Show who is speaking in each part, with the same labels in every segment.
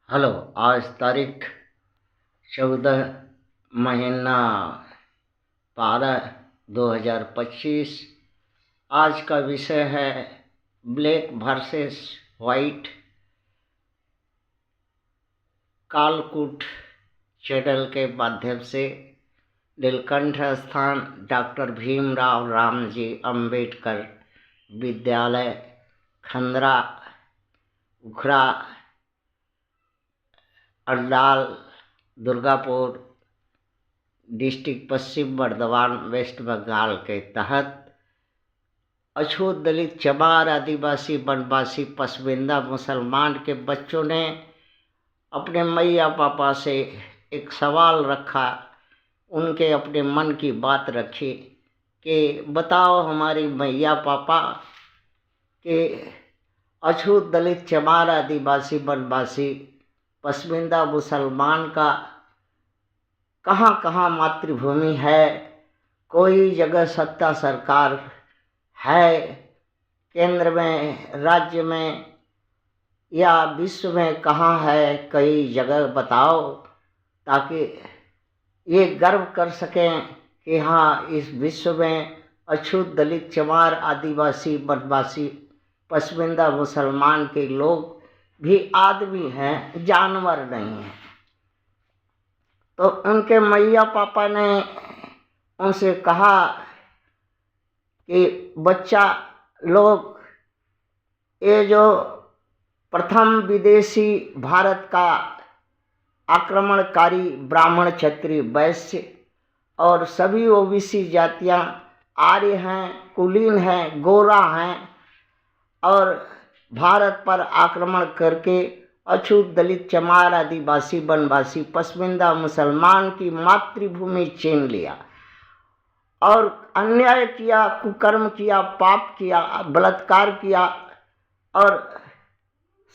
Speaker 1: Hello. आज तारीख 14 महीना 12 2025। आज का विषय है ब्लैक वर्सेस वाइट। कालकूट चैनल के माध्यम से नीलकंठ स्थान डॉक्टर भीमराव रामजी अंबेडकर विद्यालय, खंदरा, उखड़ा, अंडाल, दुर्गापुर डिस्ट्रिक्ट, पश्चिम बर्धमान, वेस्ट बंगाल के तहत अछूत दलित, चमार, आदिवासी, वनवासी, पसमिंदा मुसलमान के बच्चों ने अपने मैया पापा से एक सवाल रखा। उनके अपने मन की बात रखी कि बताओ हमारी मैया पापा कि अछूत दलित, चमार, आदिवासी, वनवासी, पसमिंदा मुसलमान का कहाँ कहाँ मातृभूमि है, कोई जगह सत्ता सरकार है केंद्र में, राज्य में या विश्व में कहाँ है, कई जगह बताओ ताकि ये गर्व कर सकें कि हाँ, इस विश्व में अछूत दलित, चमार, आदिवासी, वनवासी, पसमिंदा मुसलमान के लोग भी आदमी हैं, जानवर नहीं हैं। तो उनके मैया पापा ने उनसे कहा कि बच्चा लोग, ये जो प्रथम विदेशी भारत का आक्रमणकारी ब्राह्मण, क्षत्रिय, वैश्य और सभी ओबीसी जातियां आर्य हैं, कुलीन हैं, गोरा हैं और भारत पर आक्रमण करके अछूत दलित, चमार, आदिवासी, वनवासी, पसमिंदा मुसलमान की मातृभूमि छीन लिया और अन्याय किया, कुकर्म किया, पाप किया, बलात्कार किया और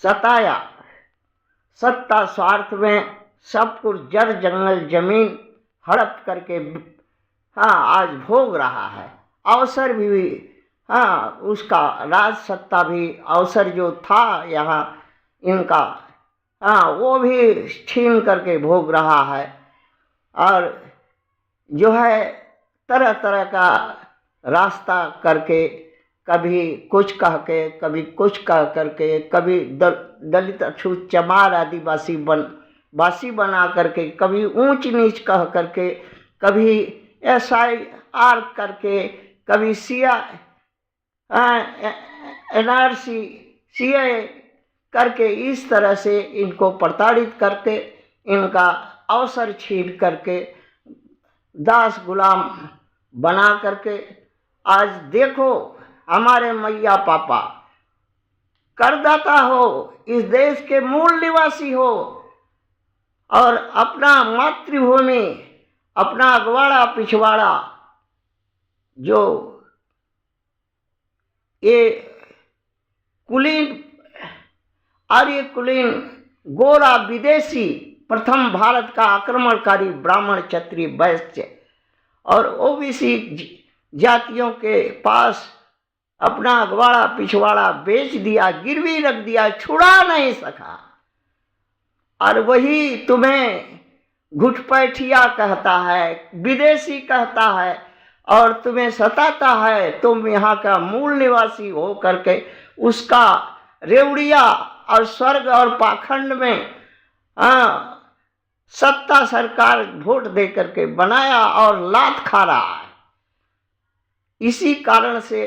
Speaker 1: सताया। सत्ता स्वार्थ में सब कुछ जड़ जंगल जमीन हड़प करके आज भोग रहा है। अवसर भी उसका राज सत्ता भी अवसर जो था यहाँ इनका, वो भी छीन करके भोग रहा है और जो है तरह तरह का रास्ता करके, कभी कुछ कह के, कभी कुछ कह करके, कभी दलित, अछूत, चमार, आदिवासी, वनवासी बना करके, कभी ऊंच नीच कह करके, कभी SIR करके, कभी NRC, CA करके, इस तरह से इनको प्रताड़ित करके, इनका अवसर छीन करके, दास गुलाम बना करके, आज देखो हमारे मैया पापा करदाता हो, इस देश के मूल निवासी हो और अपना मातृभूमि, अपना अगवाड़ा पिछवाड़ा, जो ये कुलीन, आर्य कुलीन, गोरा, विदेशी, प्रथम भारत का आक्रमणकारी ब्राह्मण, क्षत्रिय, वैश्य और ओबीसी जातियों के पास अपना अगवाड़ा पिछवाड़ा बेच दिया, गिरवी रख दिया, छुड़ा नहीं सका। और वही तुम्हें घुटपैठिया कहता है, विदेशी कहता है और तुम्हें सताता है। तुम यहाँ का मूल निवासी हो करके उसका रेवड़िया और स्वर्ग और पाखंड में सत्ता सरकार वोट दे करके बनाया और लात खा रहा है। इसी कारण से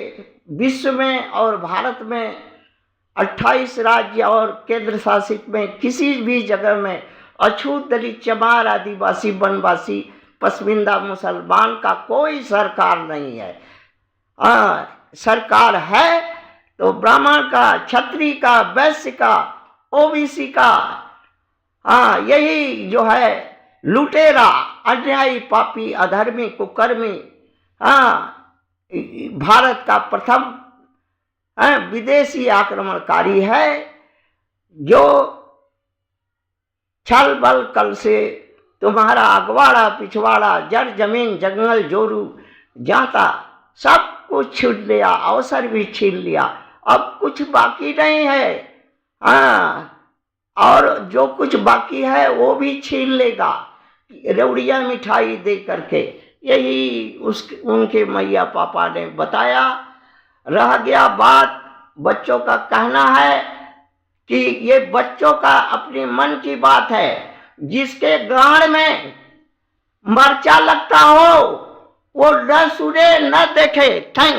Speaker 1: विश्व में और भारत में 28 राज्य और केंद्र शासित में किसी भी जगह में अछूत दलित, चमार, आदिवासी, वनवासी, पसमिंदा मुसलमान का कोई सरकार नहीं है। सरकार है तो ब्राह्मण का, क्षत्रिय का, वैश्य का, ओबीसी का। यही जो है लुटेरा, अन्यायी, पापी, अधर्मी, कुकर्मी भारत का प्रथम विदेशी आक्रमणकारी है, जो छल बल कल से तुम्हारा अगवाड़ा पिछवाड़ा, जड़ जमीन जंगल जोरू जाता सब कुछ छीन लिया, अवसर भी छीन लिया, अब कुछ बाकी नहीं है। और जो कुछ बाकी है वो भी छीन लेगा, रेवड़िया मिठाई दे करके। यही उनके मैया पापा ने बताया। रह गया बात, बच्चों का कहना है कि ये बच्चों का अपने मन की बात है। जिसके गांड में मर्चा लगता हो वो न सुने न देखे। थैंक